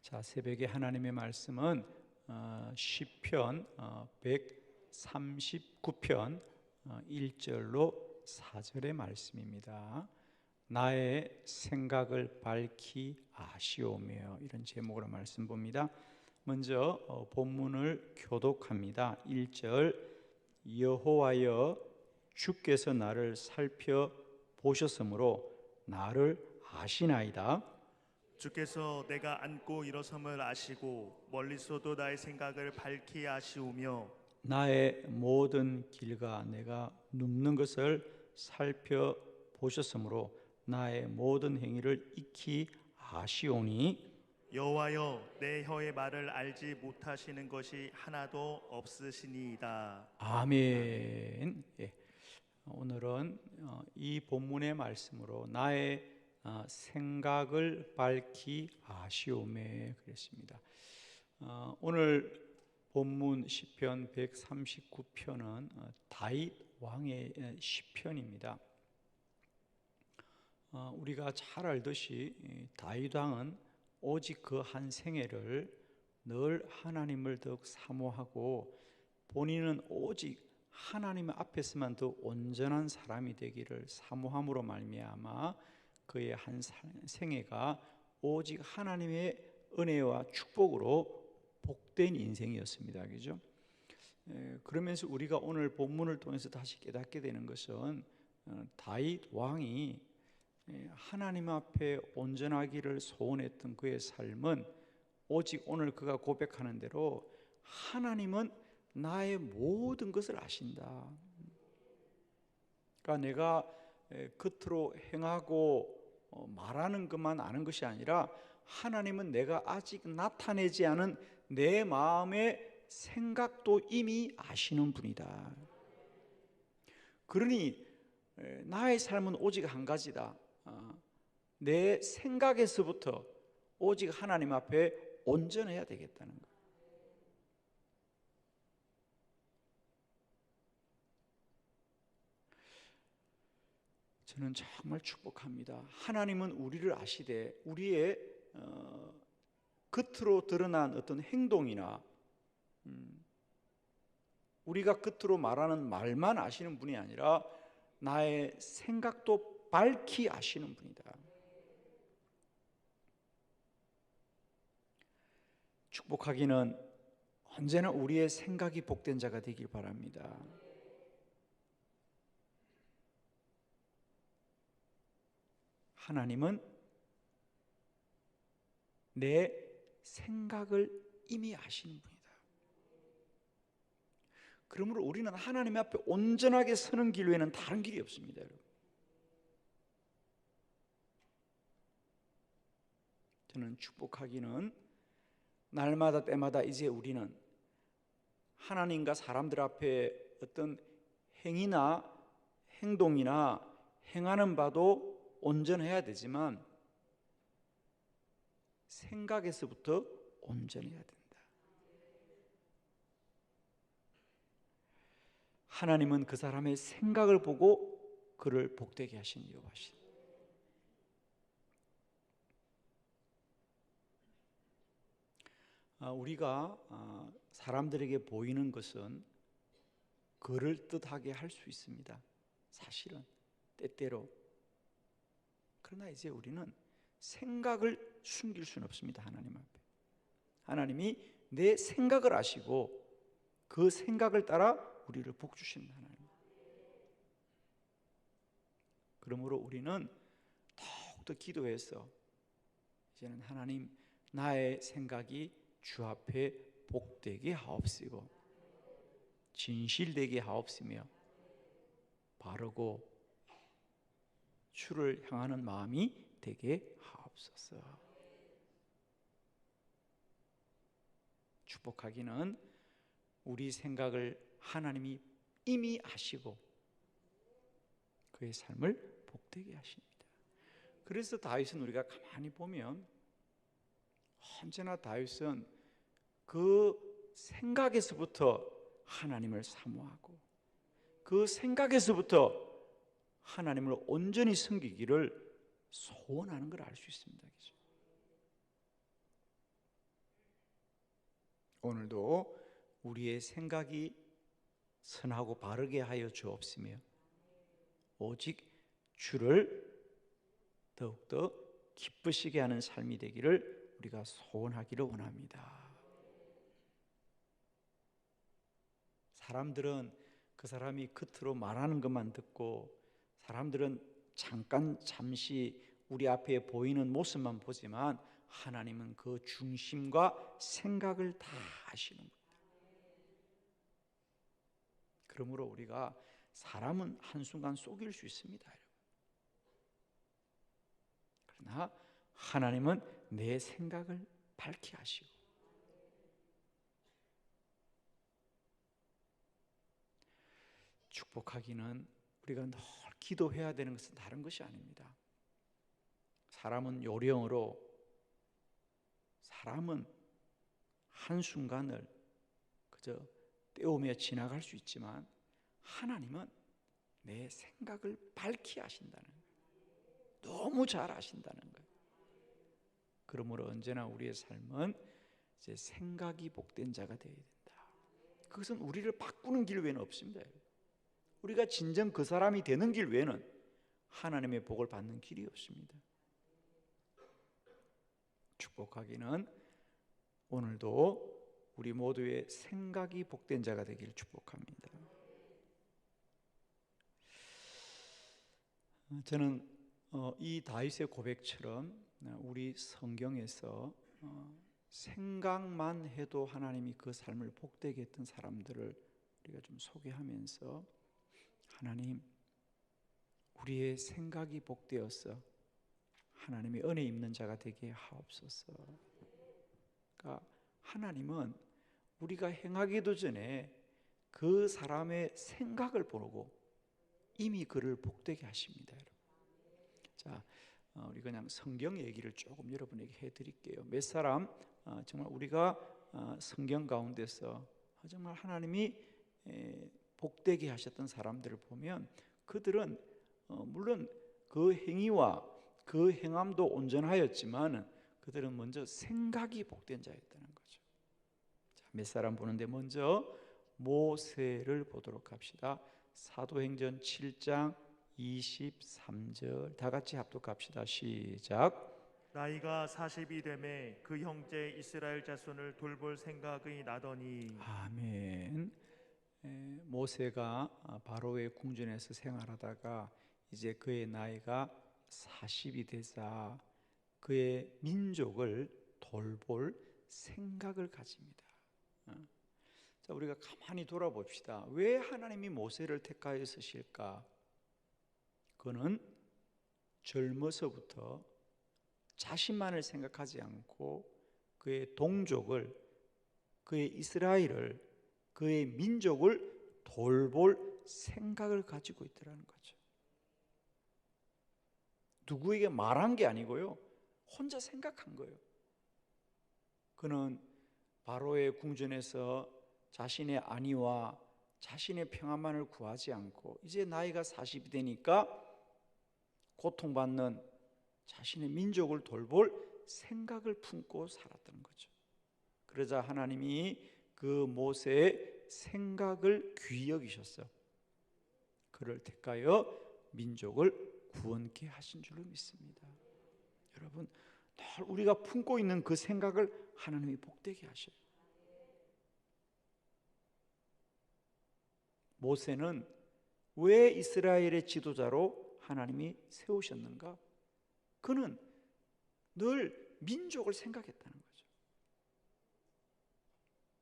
자, 새벽에 하나님의 말씀은 시편 139편 1절로 4절의 말씀입니다. 나의 생각을 밝히 아시오며, 이런 제목으로 말씀 봅니다. 먼저 본문을 교독합니다. 1절, 여호와여 주께서 나를 살펴보셨으므로 나를 아시나이다. 주께서 내가 앉고 일어섬을 아시고 멀리서도 나의 생각을 밝히 아시오며 나의 모든 길과 내가 눕는 것을 살펴보셨으므로 나의 모든 행위를 익히 아시오니 여호와여 내 혀의 말을 알지 못하시는 것이 하나도 없으시니이다. 아멘. 오늘은 이 본문의 말씀으로 나의 생각을 밝히 아시오매 그랬습니다. 오늘 본문 시편 139편은 다윗 왕의 시편입니다. 우리가 잘 알듯이 다윗 왕은 오직 그 한 생애를 늘 하나님을 더욱 사모하고 본인은 오직 하나님 앞에서만 더 온전한 사람이 되기를 사모함으로 말미암아 그의 한 생애가 오직 하나님의 은혜와 축복으로 복된 인생이었습니다. 그죠? 그러면서 우리가 오늘 본문을 통해서 다시 깨닫게 되는 것은 다윗 왕이 하나님 앞에 온전하기를 소원했던 그의 삶은 오직 오늘 그가 고백하는 대로 하나님은 나의 모든 것을 아신다. 그러니까 내가 겉으로 행하고 말하는 것만 아는 것이 아니라 하나님은 내가 아직 나타내지 않은 내 마음의 생각도 이미 아시는 분이다. 그러니 나의 삶은 오직 한 가지다. 내 생각에서부터 오직 하나님 앞에 온전해야 되겠다는 것. 저는 정말 축복합니다. 하나님은 우리를 아시되 우리의 겉으로 드러난 어떤 행동이나 우리가 겉으로 말하는 말만 아시는 분이 아니라 나의 생각도 밝히 아시는 분이다. 축복하기는 언제나 우리의 생각이 복된 자가 되길 바랍니다. 하나님은 내 생각을 이미 아시는 분이다. 그러므로 우리는 하나님 앞에 온전하게 서는 길 외에는 다른 길이 없습니다, 여러분. 저는 축복하기는 날마다 때마다 이제 우리는 하나님과 사람들 앞에 어떤 행위나 행동이나 행하는 바도 온전해야 되지만 생각에서부터 온전해야 된다. 하나님은 그 사람의 생각을 보고 그를 복되게 하신 여호와시다. 우리가 사람들에게 보이는 것은 그럴듯하게 할 수 있습니다. 사실은 때때로. 그러나 이제 우리는 생각을 숨길 수는 없습니다. 하나님 앞에. 하나님이 내 생각을 아시고 그 생각을 따라 우리를 복주시는 하나님. 그러므로 우리는 더욱더 기도해서 이제는 하나님, 나의 생각이 주 앞에 복되게 하옵시고 진실되게 하옵시며 바르고 주를 향하는 마음이 되게 하옵소서. 축복하기는 우리 생각을 하나님이 이미 아시고 그의 삶을 복되게 하십니다. 그래서 다윗은 우리가 가만히 보면 언제나 다윗은 그 생각에서부터 하나님을 사모하고 그 생각에서부터 하나님을 온전히 섬기기를 소원하는 걸 알 수 있습니다. 그죠? 오늘도 우리의 생각이 선하고 바르게 하여 주옵시며 오직 주를 더욱더 기쁘시게 하는 삶이 되기를 우리가 소원하기를 원합니다. 사람들은 그 사람이 겉으로 말하는 것만 듣고, 사람들은 잠시 우리 앞에 보이는 모습만 보지만 하나님은 그 중심과 생각을 다 아시는 겁니다. 그러므로 우리가 사람은 한순간 속일 수 있습니다, 여러분. 그러나 하나님은 내 생각을 밝히 하시고, 축복하기는 우리가 늘 기도해야 되는 것은 다른 것이 아닙니다. 사람은 요령으로, 사람은 한순간을 그저 때우며 지나갈 수 있지만 하나님은 내 생각을 밝히 하신다는 거예요. 너무 잘 아신다는 거예요. 그러므로 언제나 우리의 삶은 이제 생각이 복된 자가 되어야 된다. 그것은 우리를 바꾸는 길 외에는 없습니다. 우리가 진정 그 사람이 되는 길 외에는 하나님의 복을 받는 길이 없습니다. 축복하기는 오늘도 우리 모두의 생각이 복된 자가 되기를 축복합니다. 저는 이 다윗의 고백처럼 우리 성경에서 생각만 해도 하나님이 그 삶을 복되게 했던 사람들을 우리가 좀 소개하면서, 하나님, 우리의 생각이 복되어서 하나님의 은혜 입는 자가 되게 하옵소서. 그러니까 하나님은 우리가 행하기도 전에 그 사람의 생각을 보고 이미 그를 복되게 하십니다, 여러분. 자, 우리 그냥 성경 얘기를 조금 여러분에게 해드릴게요. 몇 사람 정말 우리가 성경 가운데서 정말 하나님이 복되게 하셨던 사람들을 보면 그들은 물론 그 행위와 그 행함도 온전하였지만 그들은 먼저 생각이 복된 자였다는 거죠. 자, 몇 사람 보는데 먼저 모세를 보도록 합시다. 사도행전 7장 23절 다 같이 합독합시다. 시작. 나이가 40이 되매 그 형제 이스라엘 자손을 돌볼 생각이 나더니. 아멘. 모세가 바로의 궁전에서 생활하다가 이제 그의 나이가 40이 되자 그의 민족을 돌볼 생각을 가집니다. 자, 우리가 가만히 돌아봅시다. 왜 하나님이 모세를 택하여 쓰실까? 그는 젊어서부터 자신만을 생각하지 않고 그의 동족을, 그의 이스라엘을, 그의 민족을 돌볼 생각을 가지고 있더라는 거죠. 누구에게 말한 게 아니고요, 혼자 생각한 거예요. 그는 바로의 궁전에서 자신의 안위와 자신의 평안만을 구하지 않고 이제 나이가 40이 되니까 고통받는 자신의 민족을 돌볼 생각을 품고 살았던 거죠. 그러자 하나님이 그 모세의 생각을 귀히 여기셨어. 그를 택하여 민족을 구원케 하신 줄로 믿습니다. 여러분, 늘 우리가 품고 있는 그 생각을 하나님이 복되게 하셔요. 모세는 왜 이스라엘의 지도자로 하나님이 세우셨는가? 그는 늘 민족을 생각했다는 거죠.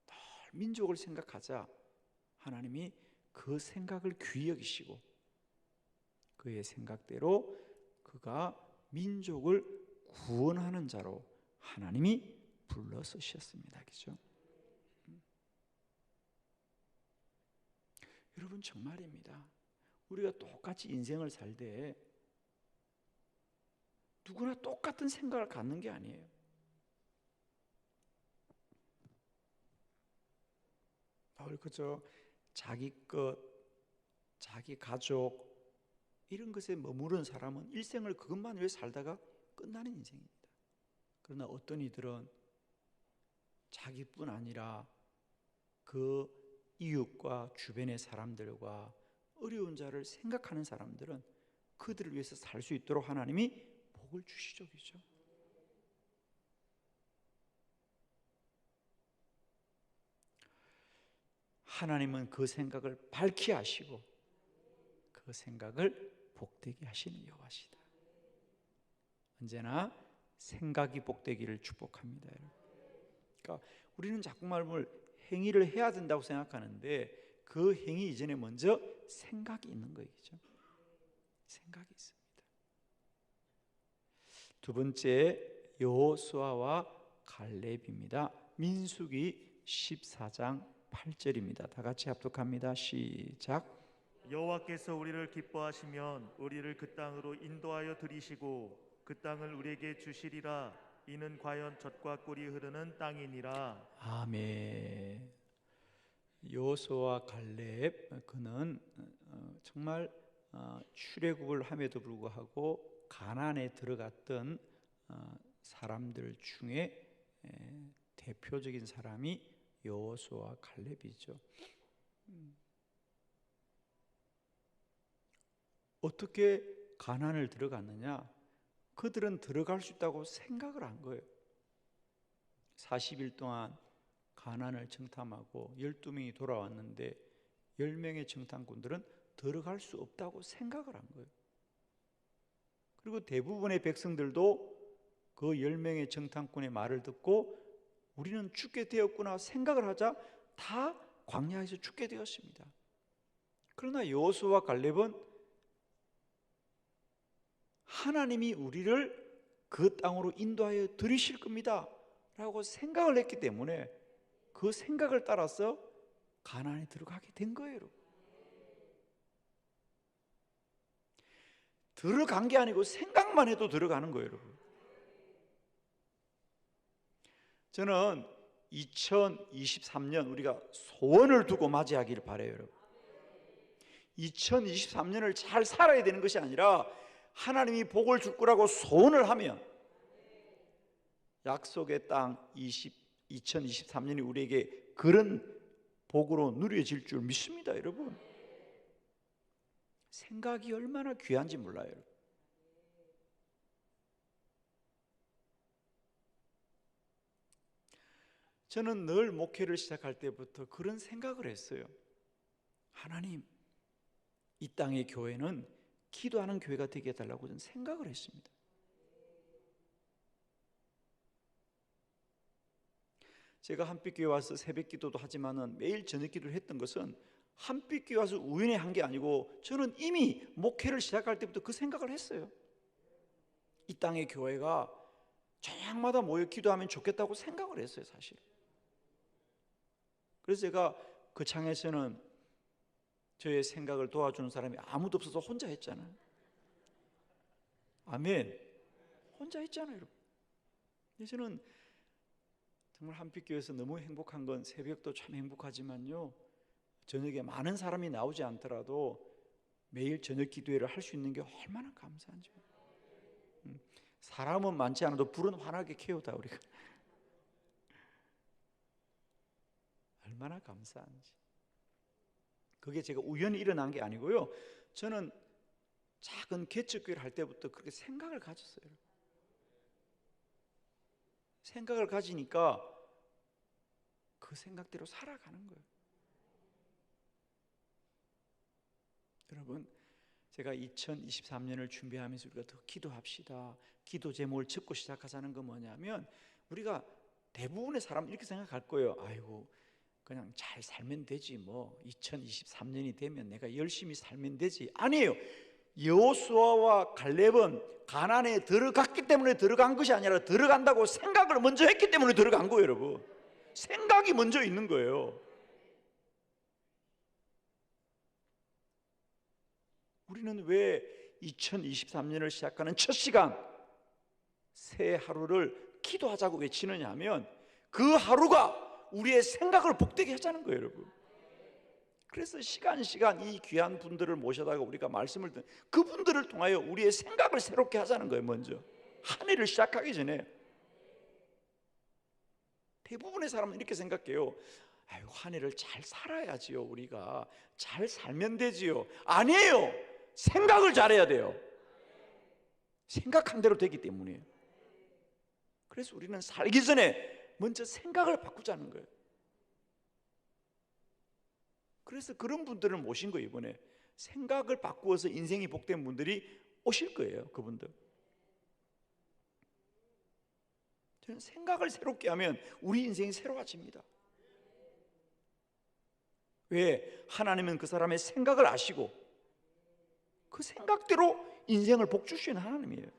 늘 민족을 생각하자 하나님이 그 생각을 귀히 여기시고 그의 생각대로 그가 민족을 구원하는 자로 하나님이 불러 쓰셨습니다. 그죠? 여러분, 정말입니다. 우리가 똑같이 인생을 살 때 누구나 똑같은 생각을 갖는 게 아니에요. 그저 자기 것, 자기 가족 이런 것에 머무른 사람은 일생을 그것만 위해 살다가 끝나는 인생입니다. 그러나 어떤 이들은 자기뿐 아니라 그 이웃과 주변의 사람들과 어려운 자를 생각하는 사람들은 그들을 위해서 살 수 있도록 하나님이 복을 주시죠. 그죠? 하나님은 그 생각을 밝히 하시고 그 생각을 복되게 하시는 여호와시다. 언제나 생각이 복되기를 축복합니다. 여러분. 그러니까 우리는 자꾸 말을 행위를 해야 된다고 생각하는데 그 행위 이전에 먼저 생각이 있는 거죠. 생각이 있습니다. 두 번째 여호수아와 갈렙입니다. 민수기 14장 8절입니다. 다 같이 합독합니다. 시작. 여호와께서 우리를 기뻐하시면 우리를 그 땅으로 인도하여 들이시고 그 땅을 우리에게 주시리라. 이는 과연 젖과 꿀이 흐르는 땅이니라. 아멘. 여호수아와 갈렙 그는 정말 출애굽을 함에도 불구하고 가나안에 들어갔던 사람들 중에 대표적인 사람이 여호수아와 갈렙이죠. 어떻게 가나안을 들어갔느냐? 그들은 들어갈 수 있다고 생각을 한 거예요. 40일 동안 가나안을 정탐하고 12명이 돌아왔는데 10명의 정탐꾼들은 들어갈 수 없다고 생각을 한 거예요. 그리고 대부분의 백성들도 그 10명의 정탐꾼의 말을 듣고 우리는 죽게 되었구나 생각을 하자 다 광야에서 죽게 되었습니다. 그러나 여호수아와 갈렙은 하나님이 우리를 그 땅으로 인도하여 들이실 겁니다 라고 생각을 했기 때문에 그 생각을 따라서 가나안에 들어가게 된 거예요. 여러분. 들어간 게 아니고 생각만 해도 들어가는 거예요. 여러분. 저는 2023년 우리가 소원을 두고 맞이하기를 바라요. 여러분. 2023년을 잘 살아야 되는 것이 아니라 하나님이 복을 줄 거라고 소원을 하면 약속의 땅 2023년이 우리에게 그런 복으로 누려질 줄 믿습니다. 여러분. 생각이 얼마나 귀한지 몰라요. 여러분. 저는 늘 목회를 시작할 때부터 그런 생각을 했어요. 하나님, 이 땅의 교회는 기도하는 교회가 되게 해달라고 저는 생각을 했습니다. 제가 한빛교회 와서 새벽 기도도 하지만은 매일 저녁 기도를 했던 것은 한빛교회 와서 우연히 한 게 아니고 저는 이미 목회를 시작할 때부터 그 생각을 했어요. 이 땅의 교회가 저녁마다 모여 기도하면 좋겠다고 생각을 했어요, 사실. 그래서 제가 그 창에서는 저의 생각을 도와주는 사람이 아무도 없어서 혼자 했잖아요. 아멘. 혼자 했잖아요, 여러분. 저는 정말 한빛교회에서 너무 행복한 건 새벽도 참 행복하지만요, 저녁에 많은 사람이 나오지 않더라도 매일 저녁 기도회를 할 수 있는 게 얼마나 감사한지. 사람은 많지 않아도 불은 환하게 켜우다 우리가. 얼마나 감사한지. 그게 제가 우연히 일어난 게 아니고요, 저는 작은 개척교회를 할 때부터 그렇게 생각을 가졌어요. 생각을 가지니까 그 생각대로 살아가는 거예요. 여러분, 제가 2023년을 준비하면서 우리가 더 기도합시다, 기도 제목을 적고 시작하자는 건 뭐냐면, 우리가 대부분의 사람 이렇게 생각할 거예요. 아이고, 그냥 잘 살면 되지, 뭐 2023년이 되면 내가 열심히 살면 되지. 아니에요. 여호수아와 갈렙은 가나안에 들어갔기 때문에 들어간 것이 아니라 들어간다고 생각을 먼저 했기 때문에 들어간 거예요. 여러분, 생각이 먼저 있는 거예요. 우리는 왜 2023년을 시작하는 첫 시간 새 하루를 기도하자고 외치느냐 하면, 그 하루가 우리의 생각을 복되게 하자는 거예요. 여러분. 그래서 시간 이 귀한 분들을 모셔다가 우리가 말씀을 듣는, 그분들을 통하여 우리의 생각을 새롭게 하자는 거예요. 먼저 한 해를 시작하기 전에. 대부분의 사람은 이렇게 생각해요. 아유, 한 해를 잘 살아야지요. 우리가 잘 살면 되지요. 아니에요. 생각을 잘해야 돼요. 생각한 대로 되기 때문이에요. 그래서 우리는 살기 전에 먼저 생각을 바꾸자는 거예요. 그래서 그런 분들을 모신 거예요. 이번에 생각을 바꾸어서 인생이 복된 분들이 오실 거예요. 그분들. 저는 생각을 새롭게 하면 우리 인생이 새로워집니다. 왜? 하나님은 그 사람의 생각을 아시고 그 생각대로 인생을 복 주시는 하나님이에요.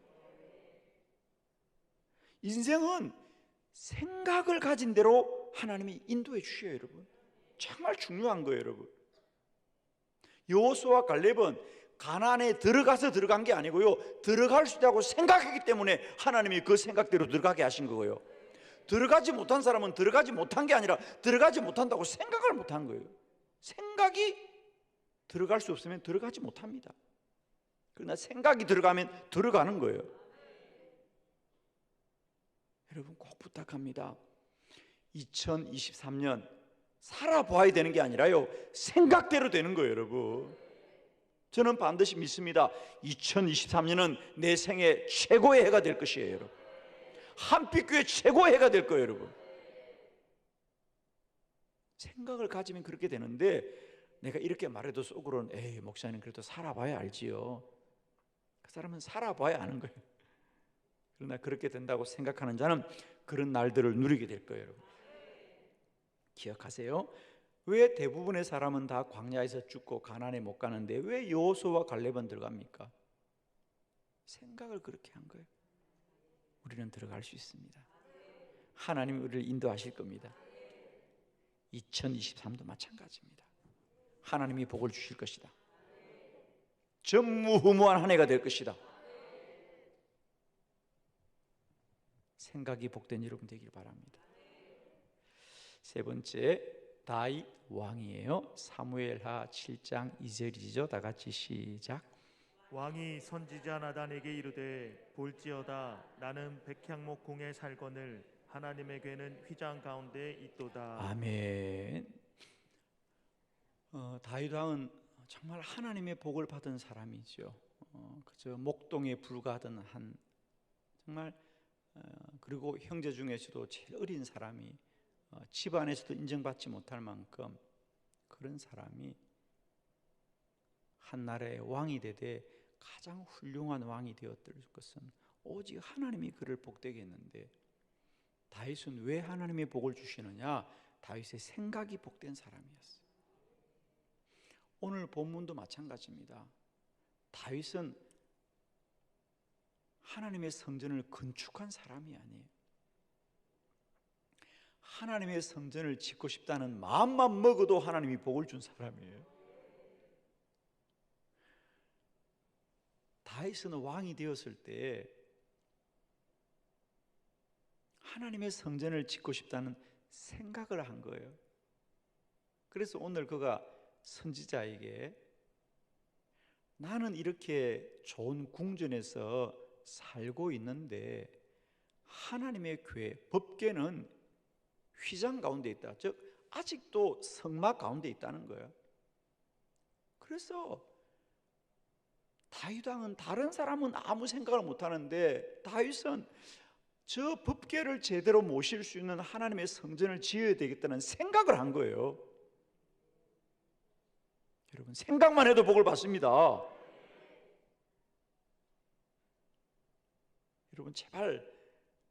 인생은 생각을 가진 대로 하나님이 인도해 주셔요, 여러분. 정말 중요한 거예요, 여러분. 여호수아와 갈렙은 가나안에 들어가서 들어간 게 아니고요, 들어갈 수 있다고 생각했기 때문에 하나님이 그 생각대로 들어가게 하신 거예요. 들어가지 못한 사람은 들어가지 못한 게 아니라 들어가지 못한다고 생각을 못한 거예요. 생각이 들어갈 수 없으면 들어가지 못합니다. 그러나 생각이 들어가면 들어가는 거예요. 여러분 꼭 부탁합니다. 2023년 살아봐야 되는 게 아니라요, 생각대로 되는 거예요, 여러분. 저는 반드시 믿습니다. 2023년은 내 생애 최고의 해가 될 것이에요, 여러분. 한빛교회 최고의 해가 될 거예요, 여러분. 생각을 가지면 그렇게 되는데, 내가 이렇게 말해도 속으로는 에이, 목사님 그래도 살아봐야 알지요. 그 사람은 살아봐야 아는 거예요. 그러나 그렇게 된다고 생각하는 자는 그런 날들을 누리게 될 거예요, 여러분. 기억하세요. 왜 대부분의 사람은 다 광야에서 죽고 가나안에 못 가는데 왜 여호수아와 갈렙은 들어갑니까? 생각을 그렇게 한 거예요. 우리는 들어갈 수 있습니다. 하나님이 우리를 인도하실 겁니다. 2023도 마찬가지입니다. 하나님이 복을 주실 것이다. 전무후무한 한 해가 될 것이다. 생각이 복된 여러분 되길 바랍니다. 세 번째, 다윗 왕이에요. 사무엘하 7장 2절이죠. 다 같이 시작. 왕이 선지자 나단에게 이르되 볼지어다 나는 백향목 궁에 살거늘 하나님의 괴는 휘장 가운데 있도다. 아멘. 다윗 왕은 정말 하나님의 복을 받은 사람이죠. 그저 목동에 불과하던 한 정말 그리고 형제 중에서도 제일 어린 사람이 집안에서도 인정받지 못할 만큼 그런 사람이 한 나라의 왕이 되되 가장 훌륭한 왕이 되었을 것은 오직 하나님이 그를 복되게 했는데, 다윗은 왜 하나님의 복을 주시느냐? 다윗의 생각이 복된 사람이었어요. 오늘 본문도 마찬가지입니다. 다윗은 하나님의 성전을 건축한 사람이 아니에요. 하나님의 성전을 짓고 싶다는 마음만 먹어도 하나님이 복을 준 사람이에요. 다윗은 왕이 되었을 때 하나님의 성전을 짓고 싶다는 생각을 한 거예요. 그래서 오늘 그가 선지자에게 나는 이렇게 좋은 궁전에서 살고 있는데 하나님의 교회, 법궤는 휘장 가운데 있다. 즉 아직도 성막 가운데 있다는 거예요. 그래서 다윗 왕은 다른 사람은 아무 생각을 못 하는데 다윗은 저 법궤를 제대로 모실 수 있는 하나님의 성전을 지어야 되겠다는 생각을 한 거예요. 여러분 생각만 해도 복을 받습니다. 여러분 제발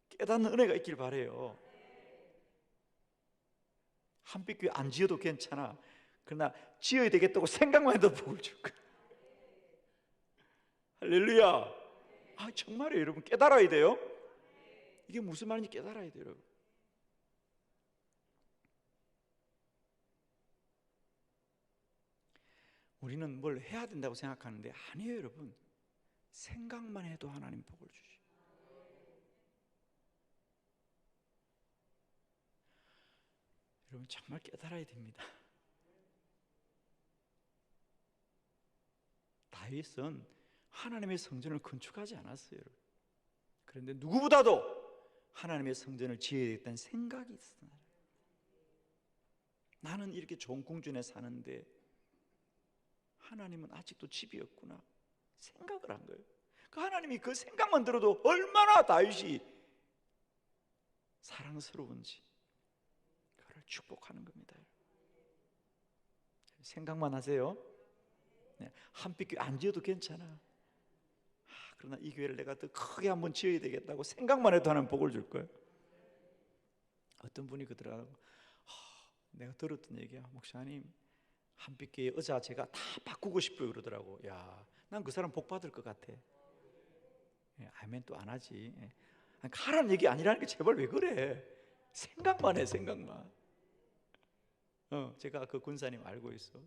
깨닫는 은혜가 있길 바라요. 한빛교회 안 지어도 괜찮아. 그러나 지어야 되겠다고 생각만 해도 복을 줄 거야. 할렐루야. 아 정말이에요. 여러분 깨달아야 돼요. 이게 무슨 말인지 깨달아야 돼요, 여러분. 우리는 뭘 해야 된다고 생각하는데 아니에요, 여러분. 생각만 해도 하나님 복을 주시. 여러분 정말 깨달아야 됩니다. 다윗은 하나님의 성전을 건축하지 않았어요, 여러분. 그런데 누구보다도 하나님의 성전을 지어야겠다는 생각이 있었어요. 나는 이렇게 좋은 궁전에 사는데 하나님은 아직도 집이 없구나 생각을 한 거예요. 그 하나님이 그 생각만 들어도 얼마나 다윗이 사랑스러운지 그를 축복하는 겁니다. 생각만 하세요. 한빛교회 안 지어도 괜찮아. 그러나 이 교회를 내가 더 크게 한번 지어야 되겠다고 생각만 해도 하나님 복을 줄 거예요. 어떤 분이 그러더라고요. 내가 들었던 얘기야. 목사님 한빛교회 의자 제가 다 바꾸고 싶어요 그러더라고. 야, 난 그 사람 복 받을 것 같아. 아멘 또 안 하지. 가라는 얘기 아니라니까 제발 왜 그래. 생각만 해 생각만. 제가 그 군사님 알고 있어.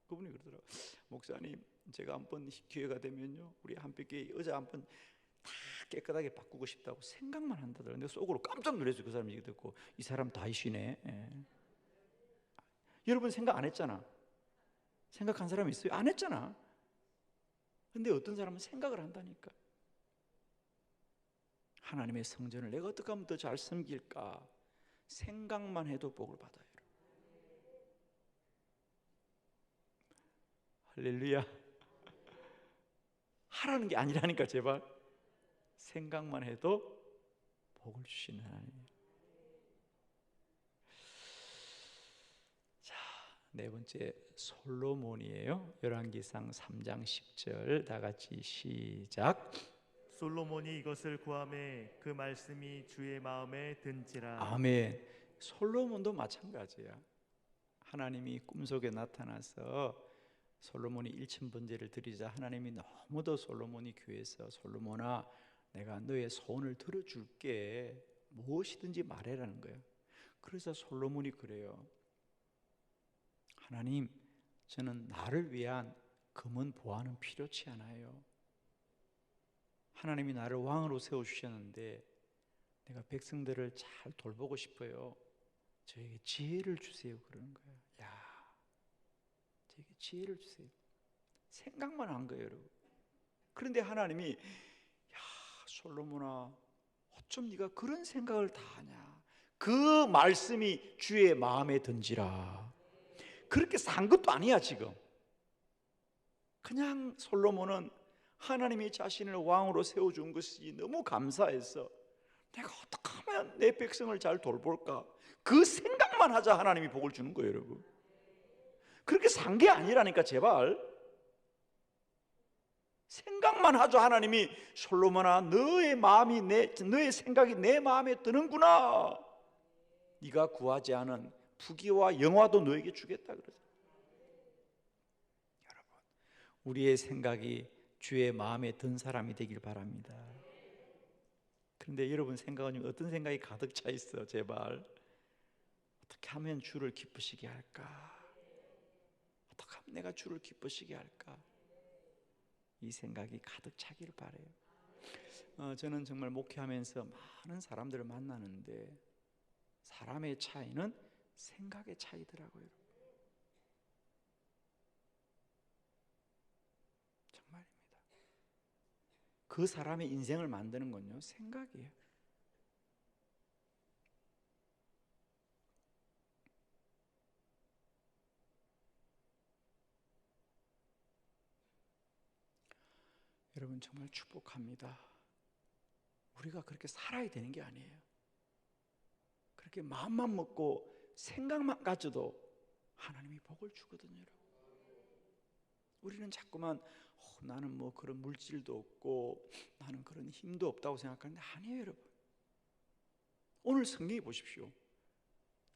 그분이 그러더라고. 목사님 제가 한번 기회가 되면요 우리 한빛교회 의자 한번 다 깨끗하게 바꾸고 싶다고 생각만 한다더라고요. 내가 속으로 깜짝 놀랐어요. 그 사람 얘기 듣고 이 사람 다윗이네. 여러분 생각 안 했잖아. 생각한 사람 있어요? 안 했잖아. 근데 어떤 사람은 생각을 한다니까. 하나님의 성전을 내가 어떻게 하면 더 잘 섬길까 생각만 해도 복을 받아요. 할렐루야. 하라는 게 아니라니까 제발. 생각만 해도 복을 주시는 하나님. 자, 네 번째 솔로몬이에요. 열왕기상 3장 10절 다 같이 시작. 솔로몬이 이것을 구하매 그 말씀이 주의 마음에 든지라. 아멘. 솔로몬도 마찬가지야. 하나님이 꿈속에 나타나서 솔로몬이 일천 번제를 드리자 하나님이 너무도 솔로몬이 귀해서 솔로몬아 내가 너의 소원을 들어줄게 무엇이든지 말해라는 거예요. 그래서 솔로몬이 그래요. 하나님 저는 나를 위한 금은 보화는 필요치 않아요. 하나님이 나를 왕으로 세워주셨는데 내가 백성들을 잘 돌보고 싶어요. 저에게 지혜를 주세요 그러는 거예요. 야, 저에게 지혜를 주세요. 생각만 한 거예요 여러분. 그런데 하나님이 야 솔로몬아 어쩜 네가 그런 생각을 다 하냐. 그 말씀이 주의 마음에 든지라. 그렇게 산 것도 아니야 지금. 그냥 솔로몬은 하나님이 자신을 왕으로 세워준 것이 너무 감사해서 내가 어떻게 하면 내 백성을 잘 돌볼까 그 생각만 하자 하나님이 복을 주는 거예요 여러분. 그렇게 산 게 아니라니까 제발. 생각만 하죠. 하나님이 솔로몬아 너의 마음이 너의 생각이 내 마음에 드는구나. 네가 구하지 않은 부귀와 영화도 너에게 주겠다 그러죠. 여러분 우리의 생각이 주의 마음에 든 사람이 되길 바랍니다. 그런데 여러분 생각은 어떤 생각이 가득 차 있어. 제발 어떻게 하면 주를 기쁘시게 할까? 어떻게 하면 내가 주를 기쁘시게 할까? 이 생각이 가득 차기를 바라요. 저는 정말 목회하면서 많은 사람들을 만나는데 사람의 차이는 생각의 차이더라고요. 정말입니다. 그 사람의 인생을 만드는 건요 생각이에요. 여러분 정말 축복합니다. 우리가 그렇게 살아야 되는 게 아니에요. 그렇게 마음만 먹고 생각만 가져도 하나님이 복을 주거든요. 여러분. 우리는 자꾸만 나는 뭐 그런 물질도 없고 나는 그런 힘도 없다고 생각하는데 아니에요 여러분. 오늘 성경에 보십시오.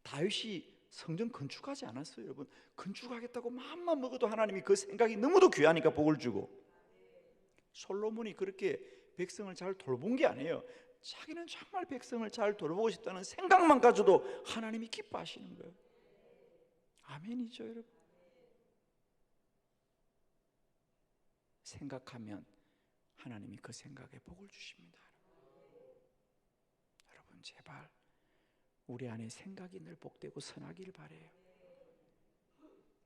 다윗이 성전 건축하지 않았어요 여러분. 건축하겠다고 마음만 먹어도 하나님이 그 생각이 너무도 귀하니까 복을 주고, 솔로몬이 그렇게 백성을 잘 돌본 게 아니에요. 자기는 정말 백성을 잘 돌보고 싶다는 생각만 가져도 하나님이 기뻐하시는 거예요. 아멘이죠 여러분. 생각하면 하나님이 그 생각에 복을 주십니다. 여러분 제발 우리 안에 생각이 늘 복되고 선하기를 바라요.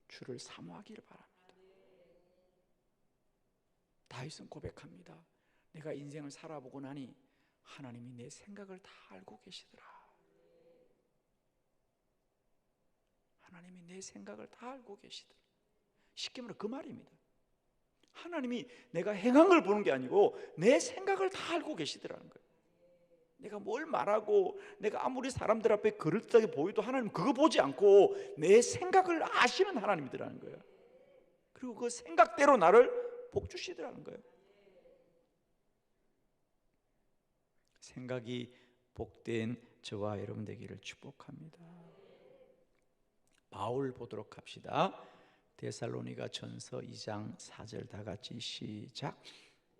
주를 사모하기를 바랍니다. 다윗은 고백합니다. 내가 인생을 살아보고 나니 하나님이 내 생각을 다 알고 계시더라. 하나님이 내 생각을 다 알고 계시더라. 쉽게 말해 그 말입니다. 하나님이 내가 행한 걸 보는 게 아니고 내 생각을 다 알고 계시더라는 거예요. 내가 뭘 말하고 내가 아무리 사람들 앞에 그럴듯하게 보여도 하나님 그거 보지 않고 내 생각을 아시는 하나님이더라는 거예요. 그리고 그 생각대로 나를 복 주시더라는 거예요. 생각이 복된 저와 여러분 되기를 축복합니다. 바울 보도록 합시다. 데살로니가 전서 2장 4절 다 같이 시작.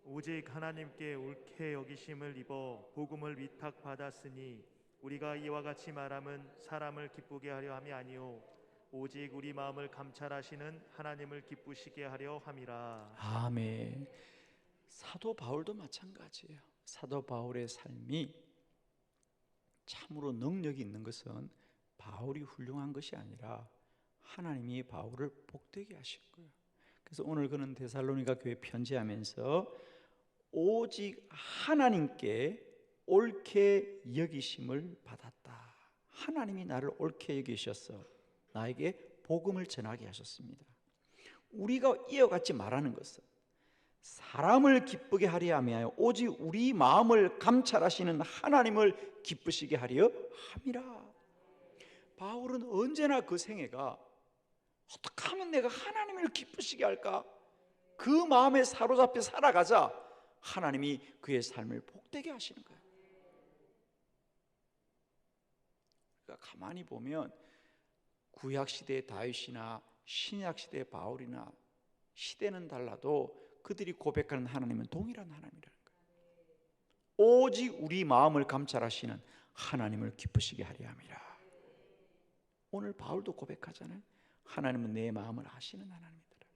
오직 하나님께 옳게 여기심을 입어 복음을 위탁받았으니 우리가 이와 같이 말함은 사람을 기쁘게 하려 함이 아니요 오직 우리 마음을 감찰하시는 하나님을 기쁘시게 하려 함이라. 아멘. 사도 바울도 마찬가지예요. 사도 바울의 삶이 참으로 능력이 있는 것은 바울이 훌륭한 것이 아니라 하나님이 바울을 복되게 하신 거예요. 그래서 오늘 그는 데살로니가 교회 편지하면서 오직 하나님께 옳게 여기심을 받았다. 하나님이 나를 옳게 여기셔서 나에게 복음을 전하게 하셨습니다. 우리가 이와 같이 말하는 것은 사람을 기쁘게 하려 하며 오직 우리 마음을 감찰하시는 하나님을 기쁘시게 하려 함이라. 바울은 언제나 그 생애가 어떻게 하면 내가 하나님을 기쁘시게 할까? 그 마음에 사로잡혀 살아가자 하나님이 그의 삶을 복되게 하시는 거예요. 그러니까 가만히 보면 구약시대의 다윗이나 신약시대의 바울이나 시대는 달라도 그들이 고백하는 하나님은 동일한 하나님이라는 거예요. 오직 우리 마음을 감찰하시는 하나님을 기쁘시게 하려 함이라. 오늘 바울도 고백하잖아요. 하나님은 내 마음을 아시는 하나님이더라.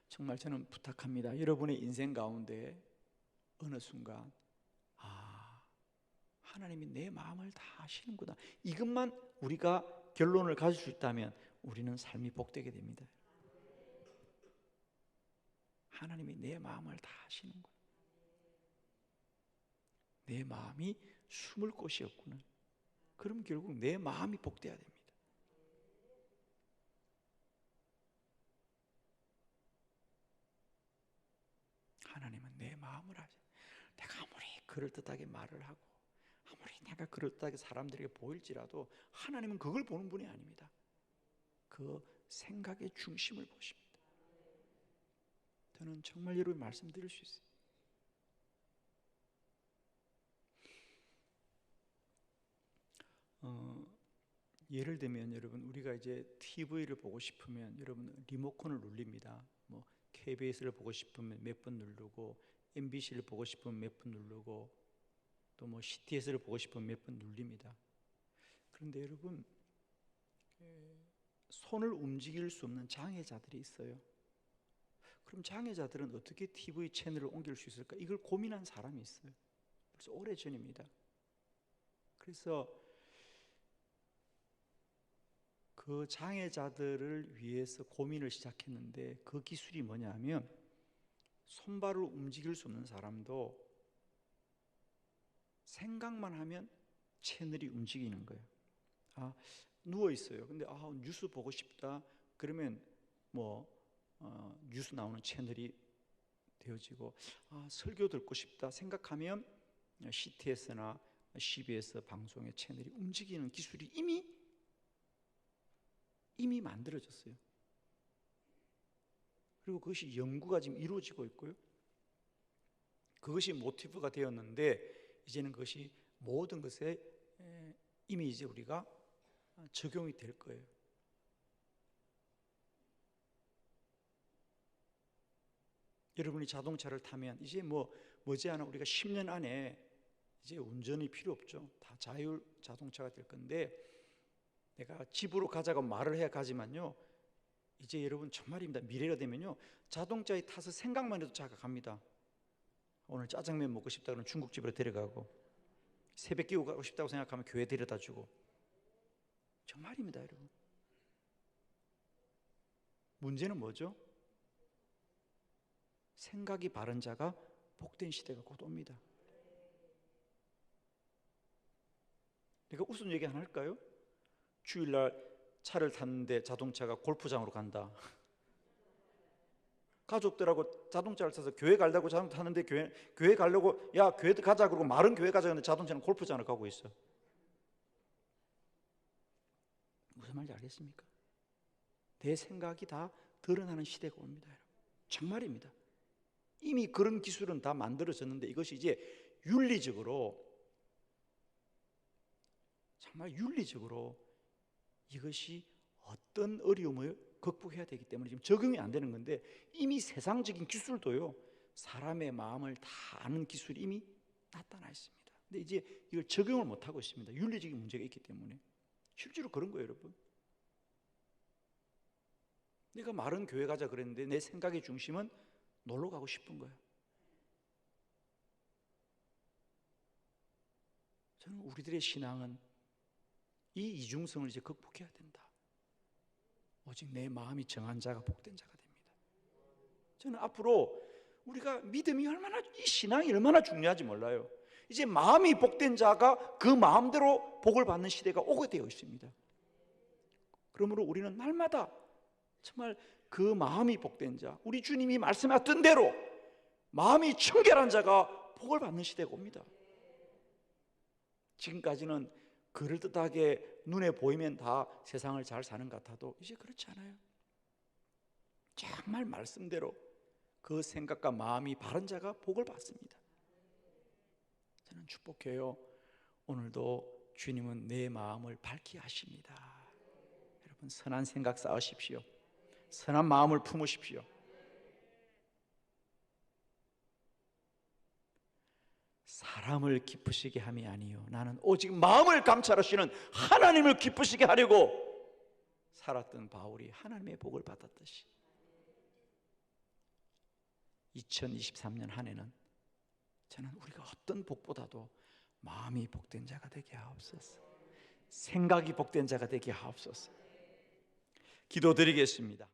정말 저는 부탁합니다. 여러분의 인생 가운데 어느 순간 하나님이 내 마음을 다 아시는구나, 이것만 우리가 결론을 가질 수 있다면 우리는 삶이 복되게 됩니다. 하나님이 내 마음을 다 아시는구나, 내 마음이 숨을 곳이 없구나. 그럼 결국 내 마음이 복되어야 됩니다. 하나님은 내 마음을 아시. 내가 아무리 그럴듯하게 말을 하고 아무리 내가 그럴듯하게 사람들에게 보일지라도 하나님은 그걸 보는 분이 아닙니다. 그 생각의 중심을 보십니다. 저는 정말 여러분 말씀드릴 수 있어요. 예를 들면 여러분, 우리가 이제 TV를 보고 싶으면 여러분 리모컨을 눌립니다. 뭐 KBS를 보고 싶으면 몇 번 누르고, MBC를 보고 싶으면 몇 번 누르고, 또 뭐 CTS를 보고 싶으면 몇 번 눌립니다. 그런데 여러분, 손을 움직일 수 없는 장애자들이 있어요. 그럼 장애자들은 어떻게 TV 채널을 옮길 수 있을까? 이걸 고민한 사람이 있어요. 벌써 오래전입니다. 그래서 그 장애자들을 위해서 고민을 시작했는데, 그 기술이 뭐냐면 손발을 움직일 수 없는 사람도 생각만 하면 채널이 움직이는 거예요. 누워 있어요. 근데 뉴스 보고 싶다. 그러면 뉴스 나오는 채널이 되어지고, 설교 듣고 싶다 생각하면 CTS나 CBS 방송의 채널이 움직이는 기술이 이미 만들어졌어요. 그리고 그것이 연구가 지금 이루어지고 있고요. 그것이 모티브가 되었는데 이제는 그것이 모든 것에 이미 이제 우리가 적용이 될 거예요. 여러분이 자동차를 타면 이제 머지않아 우리가 10년 안에 이제 운전이 필요 없죠. 다 자율 자동차가 될 건데, 내가 집으로 가자고 말을 해야 가지만요, 이제 여러분 정말입니다. 미래가 되면요, 자동차에 타서 생각만 해도 차가 갑니다. 오늘 짜장면 먹고 싶다 그러면 중국집으로 데려가고, 새벽 기도 가고 싶다고 생각하면 교회 데려다 주고. 정말입니다, 여러분. 문제는 뭐죠? 생각이 바른 자가 복된 시대가 곧 옵니다. 내가 우스운 얘기 하나 할까요? 주일날 차를 탔는데 자동차가 골프장으로 간다. 가족들하고 자동차를 타서 교회 가려고 자동차 탔는데 교회 가려고 야 교회 가자 그러고 말은 교회 가자 하는데 자동차는 골프장으로 가고 있어. 무슨 말인지 알겠습니까? 내 생각이 다 드러나는 시대가 옵니다. 정말입니다. 이미 그런 기술은 다 만들어졌는데 이것이 이제 윤리적으로 정말 윤리적으로 이것이 어떤 어려움을 극복해야 되기 때문에 지금 적용이 안 되는 건데 이미 세상적인 기술도요 사람의 마음을 다 아는 기술이 이미 나타나 있습니다. 근데 이제 이걸 적용을 못 하고 있습니다. 윤리적인 문제가 있기 때문에. 실제로 그런 거예요, 여러분. 내가 말은 교회 가자 그랬는데 내 생각의 중심은 놀러 가고 싶은 거예요. 저는 우리들의 신앙은 이 이중성을 이제 극복해야 된다. 오직 내 마음이 정한 자가 복된 자가 됩니다. 저는 앞으로 우리가 믿음이 얼마나, 이 신앙이 얼마나 중요한지 몰라요. 이제 마음이 복된 자가 그 마음대로 복을 받는 시대가 오게 되어 있습니다. 그러므로 우리는 날마다 정말 그 마음이 복된 자, 우리 주님이 말씀하셨던 대로 마음이 청결한 자가 복을 받는 시대가 옵니다. 지금까지는 그럴듯하게 눈에 보이면 다 세상을 잘 사는 것 같아도 이제 그렇지 않아요. 정말 말씀대로 그 생각과 마음이 바른 자가 복을 받습니다. 저는 축복해요. 오늘도 주님은 내 마음을 밝게 하십니다. 여러분 선한 생각 쌓으십시오. 선한 마음을 품으십시오. 사람을 기쁘시게 함이 아니요 나는 오직 마음을 감찰하시는 하나님을 기쁘시게 하려고 살았던 바울이 하나님의 복을 받았듯이 2023년 한 해는 저는 우리가 어떤 복보다도 마음이 복된 자가 되게 하옵소서. 생각이 복된 자가 되게 하옵소서. 기도드리겠습니다.